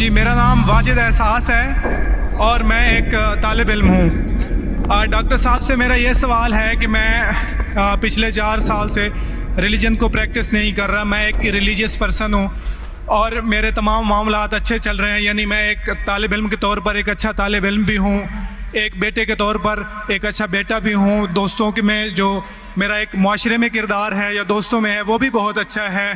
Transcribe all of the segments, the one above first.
जी, मेरा नाम वाजिद एहसास है और मैं एक तालिब इल्म हूँ। डॉक्टर साहब से मेरा ये सवाल है कि मैं पिछले 4 साल से रिलीजन को प्रैक्टिस नहीं कर रहा। मैं एक रिलीजियस पर्सन हूँ और मेरे तमाम मामलात अच्छे चल रहे हैं। यानी मैं एक तालिब इल्म के तौर पर एक अच्छा तालिब इल्म भी हूँ, एक बेटे के तौर पर एक अच्छा बेटा भी हूँ। दोस्तों के में जो मेरा एक मुआशरे में किरदार है या दोस्तों में है वो भी बहुत अच्छा है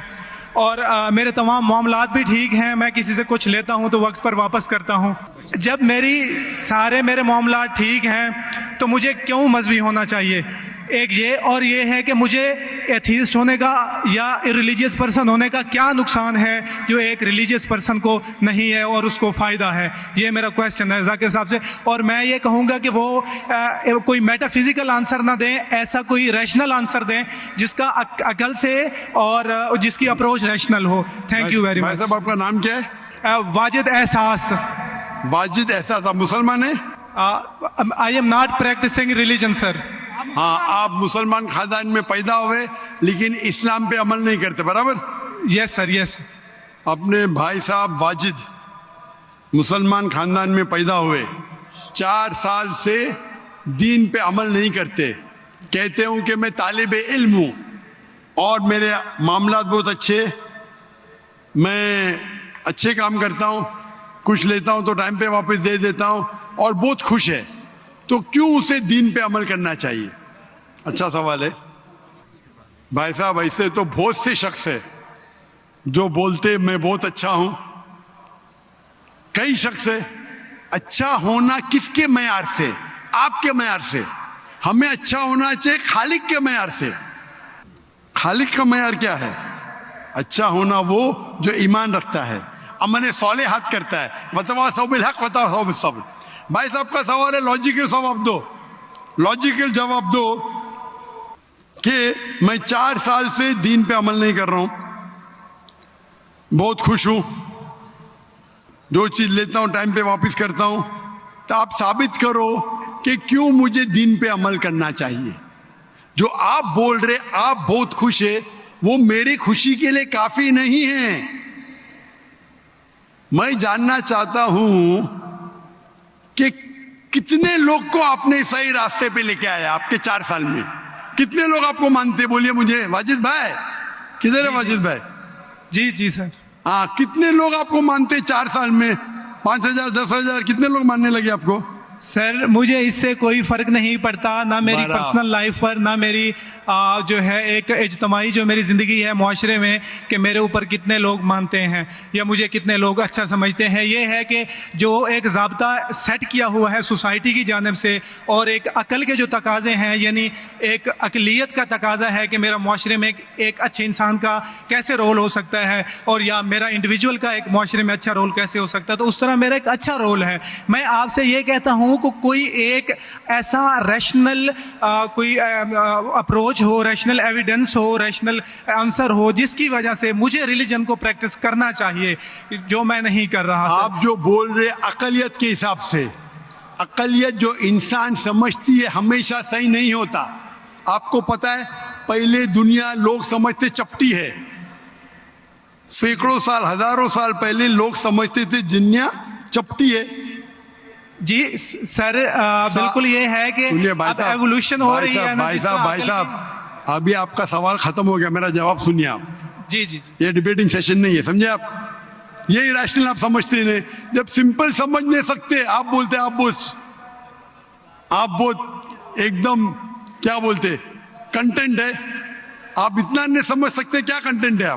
और मेरे तमाम मामलात भी ठीक हैं। मैं किसी से कुछ लेता हूं तो वक्त पर वापस करता हूं। जब मेरे मामलात ठीक हैं तो मुझे क्यों मजहबी होना चाहिए? एक ये और ये है कि मुझे एथीस्ट होने का या इरिलीजियस पर्सन होने का क्या नुकसान है जो एक रिलीजियस पर्सन को नहीं है और उसको फ़ायदा है? ये मेरा क्वेश्चन है जाकिर साहब से। और मैं ये कहूँगा कि वो कोई मेटाफिजिकल आंसर ना दें, ऐसा कोई रैशनल आंसर दें जिसका अकल से और जिसकी अप्रोच रैशनल हो। Thank you very much. साहब, आपका नाम क्या है? वाजिद एहसास। वाजिद एहसास, आप मुसलमान हैं? I am not practising religion sir. हाँ, आप मुसलमान खानदान में पैदा हुए लेकिन इस्लाम पे अमल नहीं करते, बराबर? Yes sir, yes. अपने भाई साहब वाजिद मुसलमान खानदान में पैदा हुए, 4 साल से दीन पे अमल नहीं करते, कहते हूँ कि मैं तालिब इल्म हूँ और मेरे मामलात बहुत अच्छे, मैं अच्छे काम करता हूँ, कुछ लेता हूँ तो टाइम पे वापस दे देता हूँ और बहुत खुश है, तो क्यों उसे दीन पे अमल करना चाहिए? अच्छा सवाल है भाई साहब। ऐसे तो बहुत से शख्स है जो बोलते मैं बहुत अच्छा हूं। कई शख्स है। अच्छा होना किसके मयार से? आपके मयार से। हमें अच्छा होना चाहिए खालिक के मयार से। खालिक का मयार क्या है? अच्छा होना वो जो ईमान रखता है, अमल सालिहात करता है। वतवासौ बिल हक वतवासौ बिस सब्र। भाई साहब का सवाल है, लॉजिकल जवाब दो, लॉजिकल जवाब दो कि मैं 4 साल से दीन पे अमल नहीं कर रहा हूं, बहुत खुश हूं, जो चीज लेता हूं टाइम पे वापस करता हूं, तो आप साबित करो कि क्यों मुझे दीन पे अमल करना चाहिए। जो आप बोल रहे आप बहुत खुश है, वो मेरी खुशी के लिए काफी नहीं है। मैं जानना चाहता हूं कि कितने लोग को आपने सही रास्ते पे लेके आया आपके 4 साल में? कितने लोग आपको मानते? बोलिए मुझे। वाजिद भाई किधर है? वाजिद भाई जी जी सर। हाँ, कितने लोग आपको मानते 4 साल में? 5,000 10,000 कितने लोग मानने लगे आपको? सर मुझे इससे कोई फ़र्क नहीं पड़ता, ना मेरी पर्सनल लाइफ पर, ना मेरी जो है एक इज्तमाही जो मेरी ज़िंदगी है मुआशरे में, कि मेरे ऊपर कितने लोग मानते हैं या मुझे कितने लोग अच्छा समझते हैं। ये है कि जो एक ज़ाब्ता सेट किया हुआ है सोसाइटी की जानिब से और एक अकल के जो तकाज़े हैं, यानी एक अकलियत का तकाज़ा है कि मेरा मुआशरे में एक अच्छे इंसान का कैसे रोल हो सकता है और या मेरा इंडिविजुअल का एक मुआशरे में अच्छा रोल कैसे हो सकता है, तो उस तरह मेरा एक अच्छा रोल है। मैं आपसे ये कहता हूँ को कोई एक ऐसा रैशनल कोई अप्रोच हो, रैशनल एविडेंस हो, रैशनल आंसर हो जिसकी वजह से मुझे रिलीजन को प्रैक्टिस करना चाहिए, जो मैं नहीं कर रहा। आप जो बोल रहे अकलियत के हिसाब से, अकलियत जो इंसान समझती है हमेशा सही नहीं होता। आपको पता है, पहले दुनिया लोग समझते चपटी है। सैकड़ों साल, हजारों साल पहले लोग समझते थे दुनिया चपटी है। जी सर, बिल्कुल ये है कि अब एवोल्यूशन हो रही है ना। भाई साहब अभी आपका सवाल खत्म हो गया, मेरा जवाब सुनिए आप। जी जी जी। ये डिबेटिंग सेशन नहीं है, समझे आप? ये रैशनल आप समझते नहीं। जब सिंपल समझ नहीं सकते आप बोलते आप बहुत एकदम क्या बोलते कंटेंट है। आप इतना नहीं समझ सकते क्या कंटेंट है।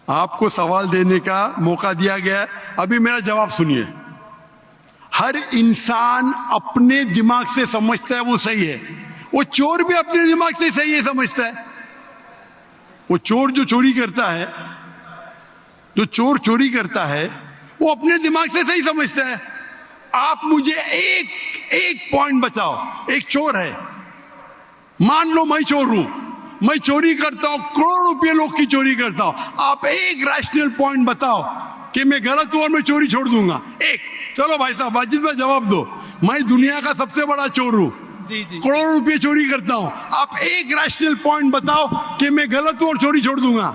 आपको सवाल देने का मौका दिया गया है, अभी मेरा जवाब सुनिए। हर इंसान अपने दिमाग से समझता है वो सही है। वो चोर भी अपने दिमाग से सही है समझता है। वो चोर जो चोरी करता है, जो चोर चोरी करता है, वो अपने दिमाग से सही समझता है। आप मुझे एक पॉइंट बताओ। एक चोर है, मान लो मैं चोर हूं, मैं चोरी करता हूं, करोड़ों रुपये लोग की चोरी करता हूं। आप एक रैशनल पॉइंट बताओ कि मैं गलत हूं और मैं चोरी छोड़ दूंगा। एक। चलो भाई साहब, वाजिद भाई जवाब दो। मैं दुनिया का सबसे बड़ा चोर हूं, जी जी, करोड़ों रुपये चोरी करता हूं। आप एक रैशनल पॉइंट बताओ कि मैं गलत हूं और चोरी छोड़ दूंगा।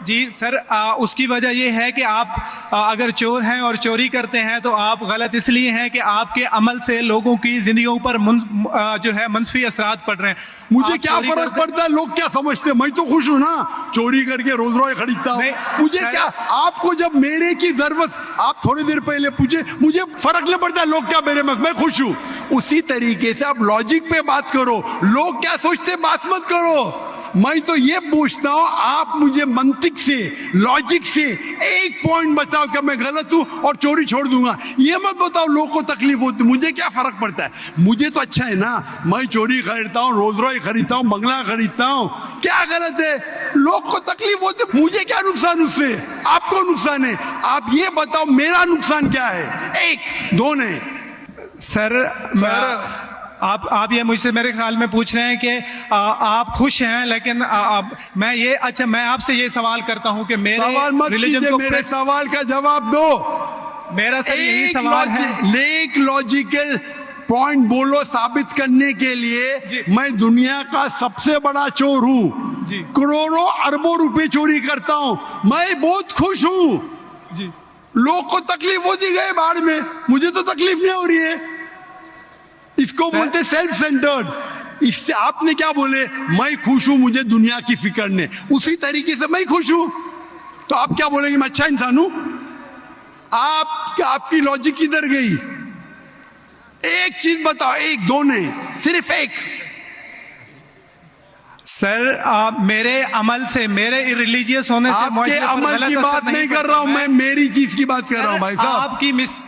जी सर, उसकी वजह ये है कि आप अगर चोर हैं और चोरी करते हैं तो आप गलत इसलिए हैं कि आपके अमल से लोगों की जिंदगियों पर जो है मंफी असरात पड़ रहे हैं। मुझे क्या फर्क पड़ता है लोग क्या समझते हैं, मैं तो खुश हूं ना, चोरी करके रोज रोज खरीदता हूं, मुझे क्या। आपको जब मेरे की जरूरत, आप थोड़ी देर पहले पूछे, मुझे फर्क नहीं पड़ता लोग क्या मेरे में, मैं खुश हूं। उसी तरीके से आप लॉजिक पे बात करो, लोग क्या सोचते बात मत करो। मैं तो ये पूछता हूं, आप मुझे मंतिक से, लॉजिक से एक पॉइंट बताओ कि मैं गलत हूं और चोरी छोड़ दूंगा। ये मत बताओ लोगों को तकलीफ होती, मुझे क्या फर्क पड़ता है, मुझे तो अच्छा है ना। मैं चोरी खरीदता हूं, रोज रोज खरीदता हूं, बंगला खरीदता हूं, क्या गलत है? लोग को तकलीफ होती, मुझे क्या नुकसान उससे, आपको नुकसान है। आप ये बताओ मेरा नुकसान क्या है? एक दो नहीं सर, आप ये मुझसे मेरे ख्याल में पूछ रहे हैं कि आप खुश हैं, लेकिन मैं आपसे ये सवाल करता हूं कि मेरे सवाल मत कीजिए, मेरे सवाल का जवाब दो। मेरा सर यही सवाल है। एक लॉजिकल पॉइंट बोलो साबित करने के लिए। मैं दुनिया का सबसे बड़ा चोर हूं, करोड़ों अरबों रुपए चोरी करता हूं, मैं बहुत खुश हूं जी। लोग को तकलीफ होती गए बाढ़ में, मुझे तो तकलीफ नहीं हो रही है। इसको बोलते सेल्फ सेंटर्ड। इससे आपने क्या बोले, मैं खुश हूं, मुझे दुनिया की फिक्र नहीं, उसी तरीके से मैं खुश हूं, तो आप क्या बोलेंगे मैं अच्छा इंसान हूं? आपकी लॉजिक किधर गई? एक चीज बताओ, एक दो नहीं, सिर्फ एक। सर, मेरे अमल से, मेरे रिलीजियस होने से, आपके अमल की बात नहीं कर रहा हूं मैं, मेरी चीज की बात कर रहा हूं भाई साहब।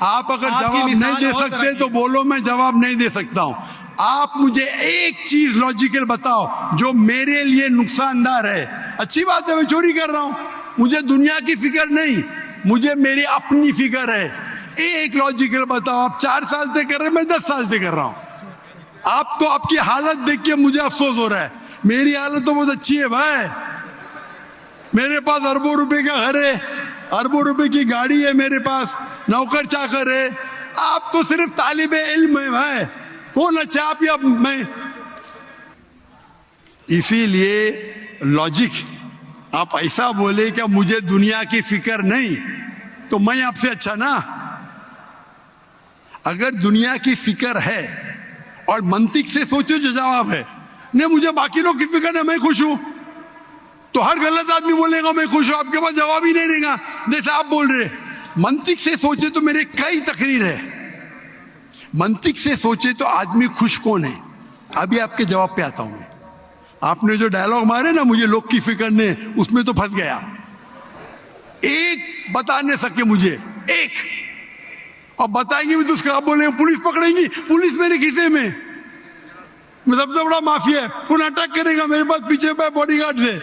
आप अगर जवाब नहीं दे सकते तो बोलो, मैं जवाब नहीं दे सकता हूं। आप मुझे एक चीज लॉजिकल बताओ जो मेरे लिए नुकसानदार है। अच्छी बात है, मैं चोरी कर रहा हूं, मुझे दुनिया की फिक्र नहीं, मुझे मेरी अपनी फिक्र है। एक लॉजिकल बताओ। आप 4 साल से कर रहे हैं, मैं 10 साल से कर रहा हूं। आप तो आपकी हालत देख के मुझे अफसोस हो रहा है, मेरी हालत तो बहुत अच्छी है भाई। मेरे पास अरबों रुपए का घर है, अरबों रुपए की गाड़ी है मेरे पास, नौकर चाकर है। आप तो सिर्फ तालिबे इल्म है भाई, कौन अच्छा आप या मैं? इसीलिए लॉजिक, आप ऐसा बोले क्या मुझे दुनिया की फिक्र नहीं, तो मैं आपसे अच्छा ना। अगर दुनिया की फिक्र है और मंतिक से सोचो जो जवाब है, नहीं मुझे बाकी लोग की फिक्र है, मैं खुश हूं, तो हर गलत आदमी बोलेगा मैं खुश हूं, आपके पास जवाब ही नहीं रहेगा जैसे आप बोल रहे। मंतिक से सोचे तो मेरे कई तकरीर है, मंतिक से सोचे तो आदमी खुश कौन है? अभी आपके जवाब पे आता हूं मैं। आपने जो डायलॉग मारे ना, मुझे लोग की फिक्र नहीं, उसमें तो फंस गया। एक बता नहीं सके मुझे, एक, और बताएंगे भी तो उसका आप बोलेंगे पुलिस पकड़ेगी, पुलिस मेरे खीसे में, मैं सबसे बड़ा माफिया है, कौन अटैक करेगा मेरे पास, पीछे पे बॉडीगार्ड है।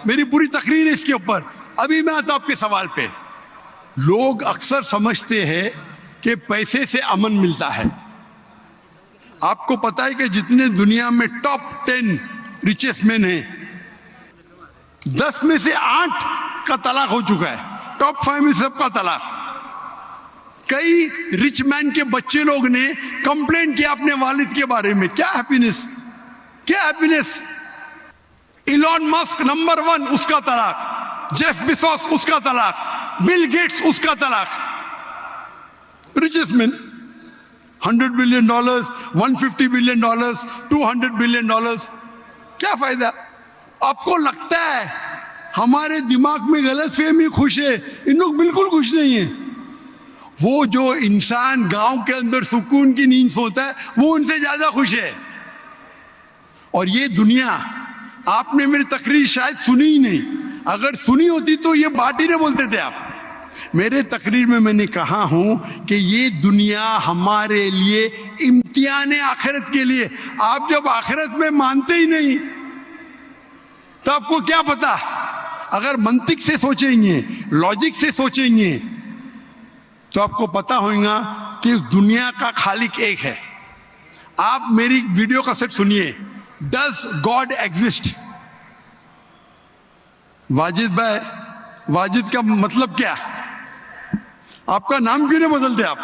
मेरी पूरी तकरीर है इसके ऊपर। अभी मैं आता हूं आपके सवाल पे। लोग अक्सर समझते हैं कि पैसे से अमन मिलता है। आपको पता है कि जितने दुनिया में टॉप 10 रिचेस्ट मैन हैं, 10 में से 8 का तलाक हो चुका है, टॉप 5 में सबका तलाक। कई रिच मैन के बच्चे लोग ने कंप्लेंट किया अपने वालिद के बारे में, क्या हैप्पीनेस, क्या हैप्पीनेस। इलॉन मस्क नंबर 1, उसका तलाक, जेफ बेजोस उसका तलाक, बिल गेट्स उसका तलाक। Richest man, $100 billion, $150 billion, $200 billion, क्या फायदा? आपको लगता है हमारे दिमाग में गलत फहमी, खुश है, इन लोग बिल्कुल खुश नहीं है। वो जो इंसान गांव के अंदर सुकून की नींद सोता है, वो उनसे ज्यादा खुश है। और ये दुनिया, आपने मेरी तकरीर शायद सुनी ही नहीं, अगर सुनी होती तो ये बात ही नहीं बोलते थे आप। मेरे तकरीर में मैंने कहा हूं कि ये दुनिया हमारे लिए इम्तिहान है आखिरत के लिए। आप जब आखिरत में मानते ही नहीं तो आपको क्या पता? अगर मंतिक से सोचेंगे, लॉजिक से सोचेंगे, तो आपको पता होगा कि इस दुनिया का खालिक एक है। आप मेरी वीडियो का सेट सुनिए, डज गॉड एग्जिस्ट? वाजिद भाई, वाजिद का मतलब क्या? आपका नाम क्यों नहीं बदलते आप?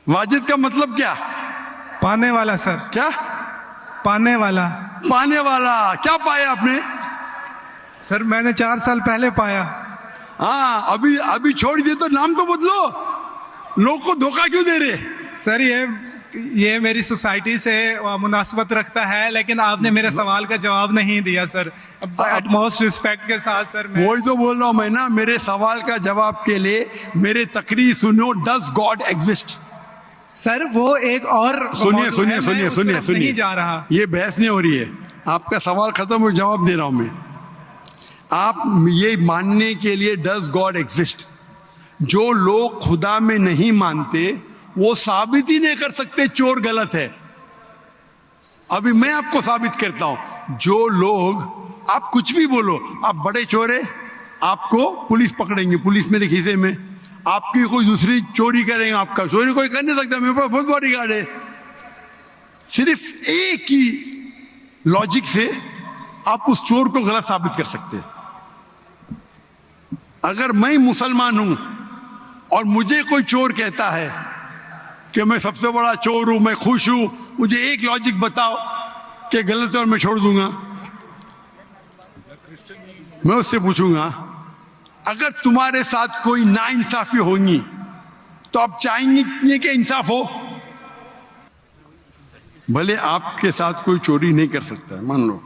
वाजिद का मतलब क्या? पाने वाला सर। क्या? पाने वाला। पाने वाला। क्या पाया आपने? सर मैंने 4 साल पहले पाया। हाँ, अभी अभी छोड़ दिए तो नाम तो बदलो, लोग को धोखा क्यों दे रहे? सर ये मेरी सोसाइटी से मुनासबत रखता है, लेकिन आपने मेरे सवाल का जवाब नहीं दिया सर। अटमोस्ट रिस्पेक्ट के साथ सर, मैं वही तो बोल रहा हूं मैं ना, मेरे सवाल का जवाब के लिए मेरे तकरीर सुनो। Does God exist? सर वो एक और सुनिए सुनिए सुनिए सुनिए सुनिए, नहीं जा रहा। ये बहस नहीं हो रही है, आपका सवाल खत्म हो, जवाब दे रहा हूं मैं। आप ये मानने के लिए डज गॉड एग्जिस्ट, जो लोग खुदा में नहीं मानते वो साबित ही नहीं कर सकते चोर गलत है। अभी मैं आपको साबित करता हूं, जो लोग, आप कुछ भी बोलो, आप बड़े चोर है, आपको पुलिस पकड़ेंगे, पुलिस मेरे खीसे में, आपकी कोई दूसरी चोरी करेंगे, आपका चोरी कोई कर नहीं सकता, मेरे पास बहुत बड़ी गार्ड है। सिर्फ एक ही लॉजिक से आप उस चोर को गलत साबित कर सकते हैं। अगर मैं मुसलमान हूं और मुझे कोई चोर कहता है कि मैं सबसे बड़ा चोर हूं, मैं खुश हूं, मुझे एक लॉजिक बताओ कि गलत है और मैं छोड़ दूंगा। मैं उससे पूछूंगा, अगर तुम्हारे साथ कोई नाइंसाफी होगी तो आप चाहेंगे कि इंसाफ हो? भले आपके साथ कोई चोरी नहीं कर सकता है, मान लो,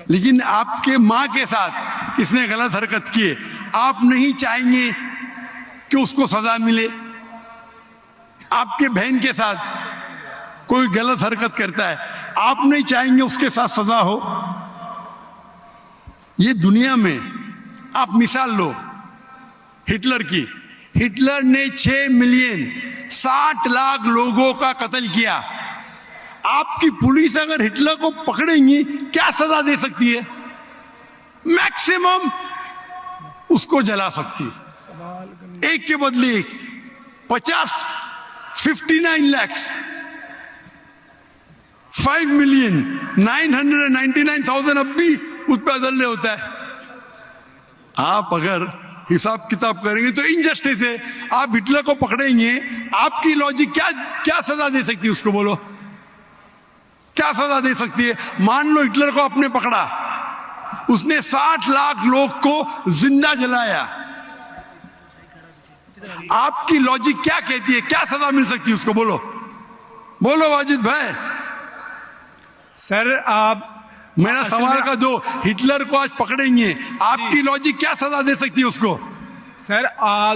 लेकिन आपके माँ के साथ किसने गलत हरकत की है, आप नहीं चाहेंगे कि उसको सजा मिले? आपके बहन के साथ कोई गलत हरकत करता है, आप नहीं चाहेंगे उसके साथ सजा हो? ये दुनिया में आप मिसाल लो हिटलर की। हिटलर ने 6 मिलियन 60 लाख लोगों का कत्ल किया। आपकी पुलिस अगर हिटलर को पकड़ेंगी क्या सजा दे सकती है? मैक्सिमम उसको जला सकती है, एक के बदले एक। 59 लाख 5,999,000 अब भी उस पर अदल्य होता है। आप अगर हिसाब किताब करेंगे तो इनजस्टिस है। आप हिटलर को पकड़ेंगे, आपकी लॉजिक क्या सजा दे सकती है उसको? बोलो, क्या सजा दे सकती है? मान लो हिटलर को आपने पकड़ा, उसने 60 लाख लोग को जिंदा जलाया, आपकी लॉजिक क्या कहती है, क्या सजा मिल सकती है उसको? बोलो बोलो वाजिद भाई। सर आप मेरा सवाल का दो, हिटलर को आज पकड़ेंगे, आपकी लॉजिक क्या सजा दे सकती है उसको? सर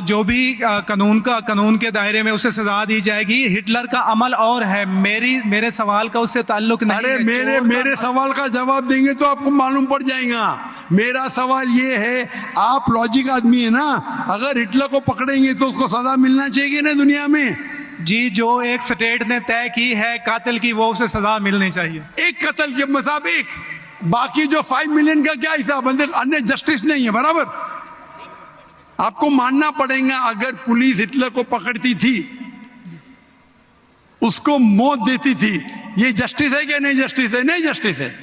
जो भी कानून के दायरे में उसे सजा दी जाएगी। हिटलर का अमल और है, मेरे सवाल का उससे ताल्लुक नहीं अरे है। मेरे सवाल का जवाब देंगे तो आपको मालूम पड़ जाएगा। मेरा सवाल ये है, आप लॉजिक आदमी है ना, अगर हिटलर को पकड़ेंगे तो उसको सजा मिलना चाहिए ना दुनिया में? जी, जो एक स्टेट ने तय की है कातिल की, वो उसे सजा मिलनी चाहिए। एक कत्ल के मतलब एक, बाकी जो 5 मिलियन का क्या हिसाब? अन्य जस्टिस नहीं है, बराबर? आपको मानना पड़ेगा, अगर पुलिस हिटलर को पकड़ती थी, उसको मौत देती थी, ये जस्टिस है क्या? नहीं जस्टिस है, नहीं जस्टिस है।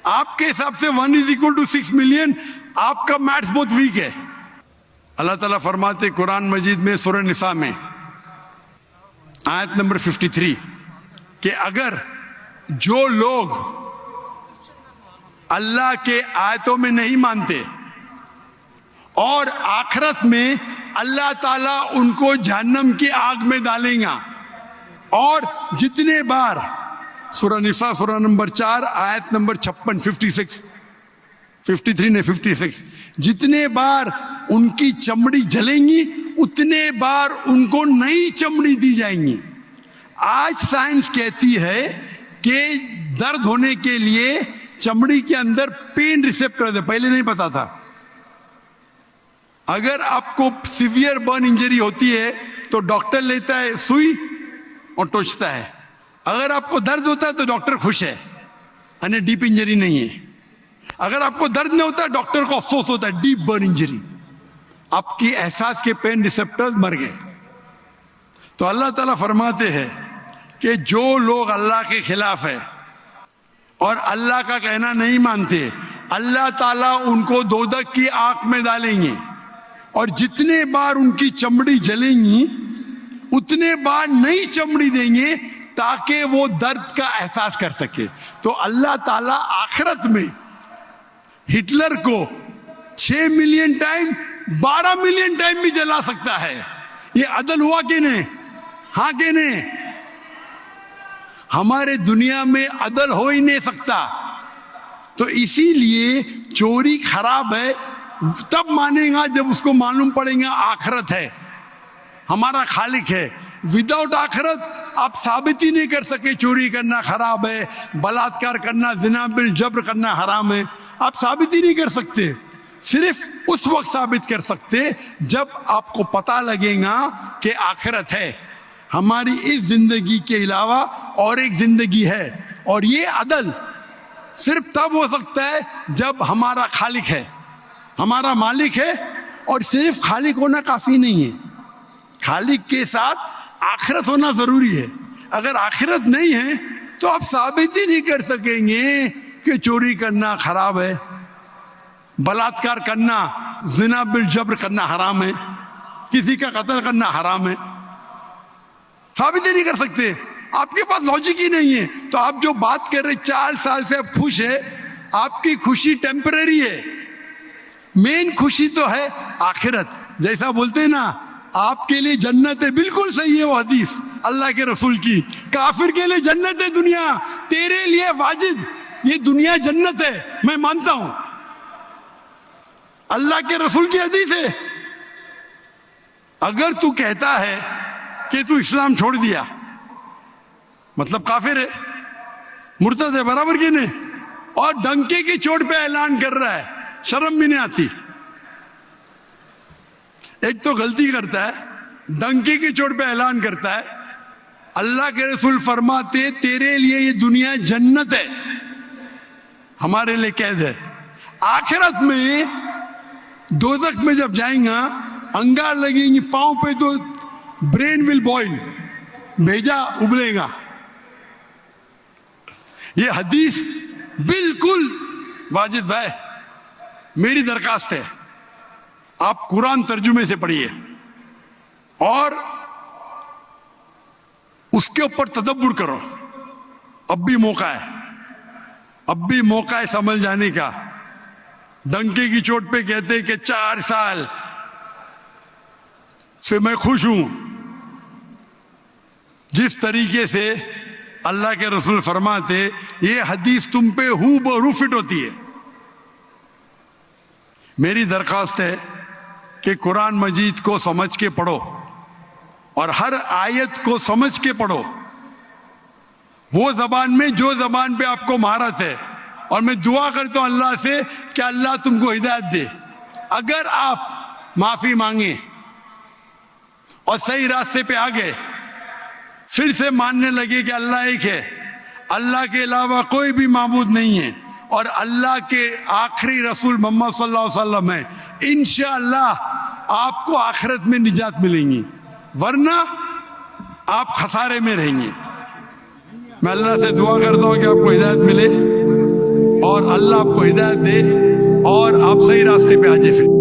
आपके हिसाब से 1 = 6 मिलियन, आपका मैथ्स बहुत वीक है। अल्लाह ताला फरमाते कुरान मजीद में सूरह निसा में आयत नंबर 53 कि अगर जो लोग अल्लाह के आयतों में नहीं मानते और आखिरत में अल्लाह ताला उनको जहन्नम की आग में डालेगा, और जितने बार, सूरह निसा सूरह नंबर 4 आयत नंबर 56, 53 ने 56, जितने बार उनकी चमड़ी जलेंगी उतने बार उनको नई चमड़ी दी जाएंगी। आज साइंस कहती है कि दर्द होने के लिए चमड़ी के अंदर पेन रिसेप्टर है, पहले नहीं पता था। अगर आपको सीवियर बर्न इंजरी होती है तो डॉक्टर लेता है सुई और टोचता है। अगर आपको दर्द होता है तो डॉक्टर खुश है, यानी डीप इंजरी नहीं है। अगर आपको दर्द नहीं होता, डॉक्टर को अफसोस होता है, डीप बर्न इंजरी, आपकी एहसास के पेन रिसेप्टर्स मर गए। तो अल्लाह ताला फरमाते हैं कि जो लोग अल्लाह के खिलाफ है और अल्लाह का कहना नहीं मानते, अल्लाह ताला उनको दोजख की आग में डालेंगे, और जितने बार उनकी चमड़ी जलेंगी उतने बार नई चमड़ी देंगे ताकि वो दर्द का एहसास कर सके। तो अल्लाह ताला आखिरत में हिटलर को 6 मिलियन टाइम 12 मिलियन टाइम भी जला सकता है। ये अदल हुआ कि नहीं? हाँ कि नहीं? हमारे दुनिया में अदल हो ही नहीं सकता। तो इसीलिए चोरी खराब है तब मानेगा जब उसको मालूम पड़ेगा आखिरत है, हमारा खालिक है। विदाउट आखिरत आप साबित ही नहीं कर सके चोरी करना खराब है, बलात्कार करना, जिना बिल जब्र करना हराम है। आप साबित ही नहीं कर सकते। सिर्फ उस वक्त साबित कर सकते जब आपको पता लगेगा कि आखिरत है, हमारी इस जिंदगी के अलावा और एक जिंदगी है। और ये अदल सिर्फ तब हो सकता है जब हमारा खालिक है, हमारा मालिक है। और सिर्फ खालिक होना काफी नहीं है, खालिक के साथ आखिरत होना जरूरी है। अगर आखिरत नहीं है तो आप साबित ही नहीं कर सकेंगे कि चोरी करना खराब है, बलात्कार करना, जिना बिल जब्र करना हराम है, किसी का कत्ल करना हराम है। साबित ही नहीं कर सकते, आपके पास लॉजिक ही नहीं है। तो आप जो बात कर रहे 4 साल से आप खुश है, आपकी खुशी टेम्परेरी है। मेन खुशी तो है आखिरत। जैसा बोलते हैं ना, आपके लिए जन्नत है, बिल्कुल सही है वो हदीस अल्लाह के रसूल की। काफिर के लिए जन्नत है दुनिया, तेरे लिए वाजिद ये दुनिया जन्नत है, मैं मानता हूं। अल्लाह के रसूल की हदीस है। अगर तू कहता है कि तू इस्लाम छोड़ दिया, मतलब काफिर है, मुर्तद है, बराबर की नहीं, और डंके की चोट पे ऐलान कर रहा है, शर्म भी नहीं आती। एक तो गलती करता है, डंके की चोट पे ऐलान करता है। अल्लाह के रसूल फरमाते तेरे लिए ये दुनिया जन्नत है, हमारे लिए कैद है। आखिरत में दोजख में जब जाएगा, अंगार लगेंगी पांव पे तो ब्रेन विल बॉइल, भेजा उबलेगा। ये हदीस बिल्कुल वाजिद भाई, मेरी दरखास्त है आप कुरान तर्जुमे से पढ़िए और उसके ऊपर तदब्बुर करो। अब भी मौका है, अब भी मौका है समझ जाने का। डंके की चोट पे कहते कि 4 साल से मैं खुश हूं। जिस तरीके से अल्लाह के रसूल फरमाते, ये हदीस तुम पे हूबहू फिट होती है। मेरी दरखास्त है कि कुरान मजीद को समझ के पढ़ो और हर आयत को समझ के पढ़ो, वो जबान में जो जबान पे आपको महारत है। और मैं दुआ करता हूं अल्लाह से कि अल्लाह तुमको हिदायत दे। अगर आप माफी मांगे और सही रास्ते पे आ गए, फिर से मानने लगे कि अल्लाह एक है, अल्लाह के अलावा कोई भी माबूद नहीं है और अल्लाह के आखिरी रसूल मोहम्मद सल्लल्लाहु अलैहि वसल्लम है, इंशाअल्लाह आपको आखिरत में निजात मिलेंगी, वरना आप खसारे में रहेंगे। मैं अल्लाह से दुआ करता हूं कि आपको हिदायत मिले और अल्लाह आपको हिदायत दे और आप सही रास्ते पे आ जाए।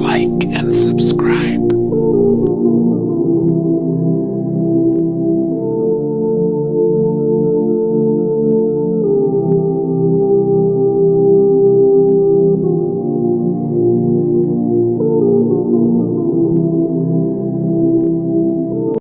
Like and subscribe.